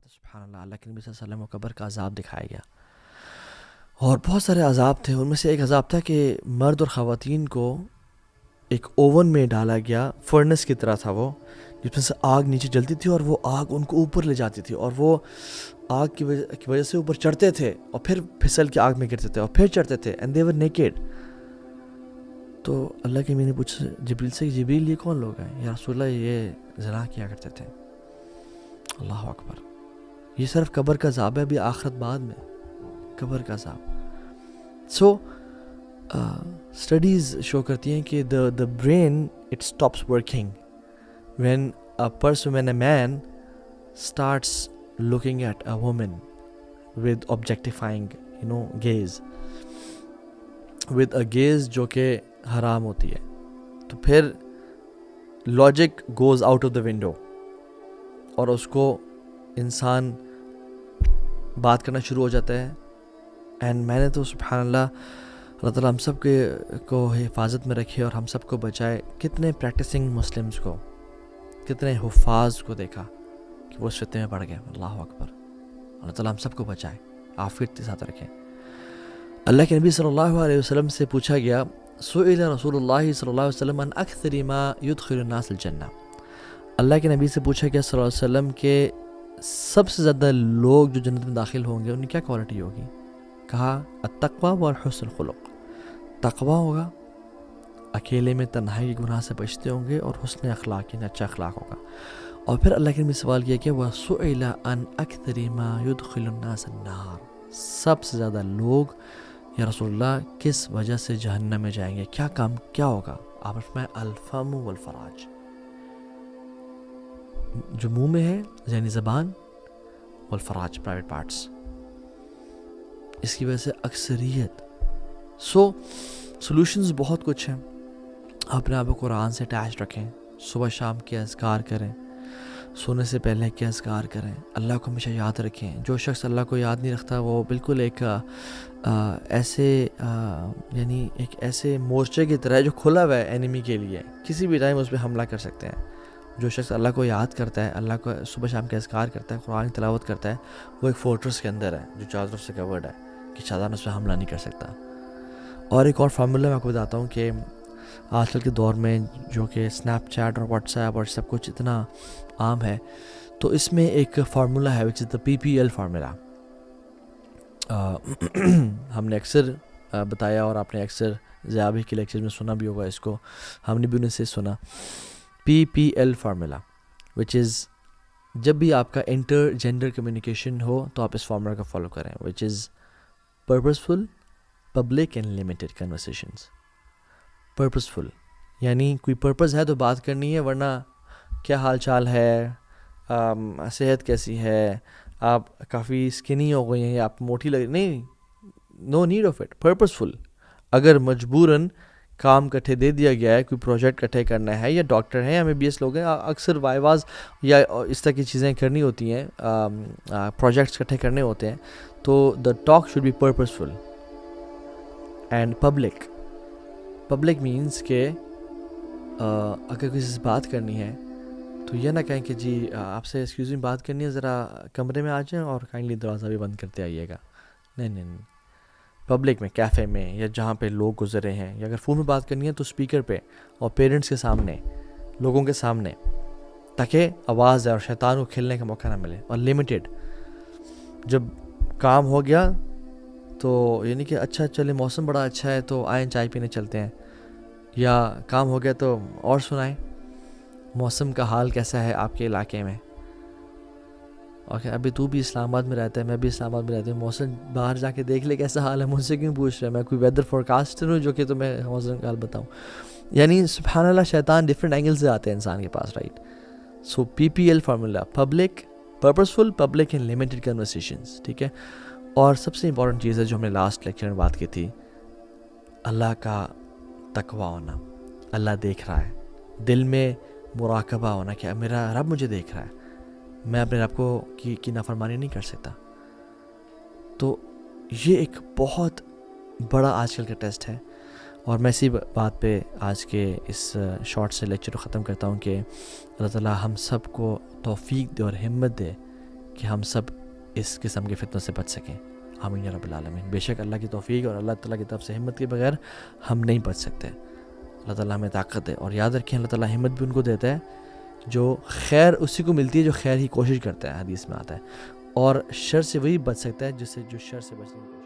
سبحان اللہ، اللہ کے نبی صلی اللہ علیہ وسلم کو قبر کا عذاب دکھایا گیا، اور بہت سارے عذاب تھے. ان میں سے ایک عذاب تھا کہ مرد اور خواتین کو ایک اوون میں ڈالا گیا، فرنس کی طرح تھا وہ، جس میں سے آگ نیچے جلتی تھی اور وہ آگ ان کو اوپر لے جاتی تھی، اور وہ آگ کی وجہ سے اوپر چڑھتے تھے اور پھر پھسل کے آگ میں گرتے تھے اور پھر چڑھتے تھے، اینڈ دے ور نیکیڈ. تو اللہ کے نبی نے پوچھا جبریل سے، جبریل یہ کون لوگ ہیں؟ یا رسول اللہ یہ زنا کیا کرتے تھے. اللہ اکبر. یہ صرف قبر کا عذاب ہے، ابھی آخرت بعد میں قبر کا عذاب. سو اسٹڈیز شو کرتی ہیں کہ the brain it stops working when a man starts looking at a woman with objectifying gaze, with a gaze جو کہ حرام ہوتی ہے. تو پھر logic goes out of the window اور اس کو انسان بات کرنا شروع ہو جاتا ہے. اینڈ میں نے تو سبحان اللہ، اللہ تعالیٰ ہم سب کو حفاظت میں رکھے اور ہم سب کو بچائے. کتنے پریکٹسنگ مسلمز کو، کتنے حفاظ کو دیکھا کہ وہ اس فتنے میں پڑ گئے. اللہ اکبر. اللہ تعالیٰ ہم سب کو بچائے، عافیت کے ساتھ رکھیں. اللہ کے نبی صلی اللہ علیہ وسلم سے پوچھا گیا، سئل رسول اللہ صلی اللہ علیہ وسلم عن اکثر ما يدخل الناس الجنہ. اللہ کے نبی سے پوچھا گیا صلی اللہ علیہ وسلم کہ سب سے زیادہ لوگ جو جنت میں داخل ہوں گے ان کی کیا کوالٹی ہوگی؟ کہا التقوی والحسن الخلق. تقوی ہوگا، اکیلے میں تنہائی کے گناہ سے بچتے ہوں گے، اور حسن اخلاق یعنی اچھا اخلاق ہوگا. اور پھر اللہ کے نبی سوال کیا کہ وَسُئِلَ عَنْ أَكْثَرِ مَا يُدْخِلُ النَّاسَ النَّارِ. سب سے زیادہ لوگ یا رسول اللہ کس وجہ سے جہنم میں جائیں گے، کیا کام کیا ہوگا؟ آپ فرمائے الفم والفراج، جو منہ میں ہے یعنی زبان، والفراج پرائیویٹ پارٹس. اس کی وجہ سے اکثریت. سو سولوشنز بہت کچھ ہیں. اپنے آپ کو قرآن سے اٹیچ رکھیں، صبح شام کے اذکار کریں، سونے سے پہلے کے اذکار کریں، اللہ کو ہمیشہ یاد رکھیں. جو شخص اللہ کو یاد نہیں رکھتا وہ بالکل ایک ایسے مورچے کی طرح ہے جو کھلا ہوا ہے اینیمی کے لیے، کسی بھی ٹائم اس پہ حملہ کر سکتے ہیں. جو شخص اللہ کو یاد کرتا ہے، اللہ کو صبح شام کے اذکار کرتا ہے، قرآن کی تلاوت کرتا ہے، وہ ایک فورٹریس کے اندر ہے جو چاروں طرف سے کورڈ ہے کہ شیطان اس پہ حملہ نہیں کر سکتا. اور ایک اور فارمولہ میں آپ کو بتاتا ہوں کہ آج کل کے دور میں جو کہ اسنیپ چیٹ اور واٹس ایپ اور سب کچھ اتنا عام ہے، تو اس میں ایک فارمولہ ہے وچ از دا PPL فارمولہ. ہم نے اکثر بتایا اور آپ نے اکثر ضیابی کے لیکچر میں سنا بھی ہوگا اس کو، ہم نے بھی انہیں سے سنا. PPL فارمولہ وچ از، جب بھی آپ کا انٹر جینڈر کمیونیکیشن ہو تو آپ اس فارمولہ کو فالو کریں، وچ از پرپسفل، پبلک اینڈ لمیٹڈ کنورسیشنز. پرپسفل یعنی کوئی پرپز ہے تو بات کرنی ہے، ورنہ کیا حال چال ہے، صحت کیسی ہے، آپ کافی اسکنی ہو گئی ہیں یا آپ موٹی لگ، نہیں، نو نیڈ آف اٹ. پرپسفل. اگر مجبوراً کام کٹھے دے دیا گیا ہے، کوئی پروجیکٹ کٹھے کرنا ہے، یا ڈاکٹر ہیں یا MBBS لوگ ہیں، اکثر وائواز یا اس طرح کی چیزیں کرنی ہوتی ہیں، پروجیکٹس کٹھے کرنے ہوتے ہیں، تو the talk should be purposeful. And public. Public means کہ اگر کسی سے بات کرنی ہے تو یہ نہ کہیں کہ جی آپ سے ایکسکیوز می بات کرنی ہے، ذرا کمرے میں آ جائیں اور کائنڈلی دروازہ بھی بند کرتے آئیے گا. نہیں. پبلک میں، کیفے میں، یا جہاں پہ لوگ گزرے ہیں، یا اگر فون میں بات کرنی ہے تو اسپیکر پہ اور پیرنٹس کے سامنے، لوگوں کے سامنے، تاکہ آواز ہے اور شیطان کو کھیلنے کا موقع نہ ملے. اور لمیٹڈ. جب کام ہو گیا تو یعنی کہ اچھا چلے موسم بڑا اچھا ہے تو آئیں چائے پینے چلتے ہیں، یا کام ہو گیا تو اور سنائیں موسم کا حال کیسا ہے آپ کے علاقے میں. اوکے، ابھی تو بھی اسلام آباد میں رہتا ہے، میں بھی اسلام آباد میں رہتا ہوں، موسم باہر جا کے دیکھ لے کیسا حال ہے، مجھ سے کیوں پوچھ رہے ہیں؟ میں کوئی ویدر فورکاسٹر ہوں جو کہ تمہیں موسم کا حال بتاؤں؟ یعنی سبحان اللہ، شیطان ڈفرینٹ اینگل سے آتے ہیں انسان کے پاس، right. So PPL formula, public, purposeful, public and limited conversations. ٹھیک ہے. اور سب سے امپورٹنٹ چیز ہے جو ہم نے لاسٹ لیکچر میں بات کی تھی، اللہ کا تقوی ہونا. اللہ دیکھ رہا ہے، دل میں مراقبہ ہونا کہ میرا رب مجھے دیکھ رہا ہے، میں اپنے رب کو کی نافرمانی نہیں کر سکتا. تو یہ ایک بہت بڑا آج کل کا ٹیسٹ ہے. اور میں اسی بات پہ آج کے اس شارٹ سے لیکچر کو ختم کرتا ہوں کہ اللہ تعالیٰ ہم سب کو توفیق دے اور ہمت دے کہ ہم سب اس قسم کے فتنوں سے بچ سکیں. آمین یا رب العالمین. بے شک اللہ کی توفیق اور اللہ تعالیٰ کی طرف سے ہمت کے بغیر ہم نہیں بچ سکتے. اللہ تعالیٰ ہمیں طاقت دے. اور یاد رکھیں اللہ تعالیٰ ہمت بھی ان کو دیتا ہے جو خیر اسی کو ملتی ہے جو خیر ہی کوشش کرتا ہے, حدیث میں آتا ہے. اور شر سے وہی بچ سکتا ہے جو شر سے بچنے کی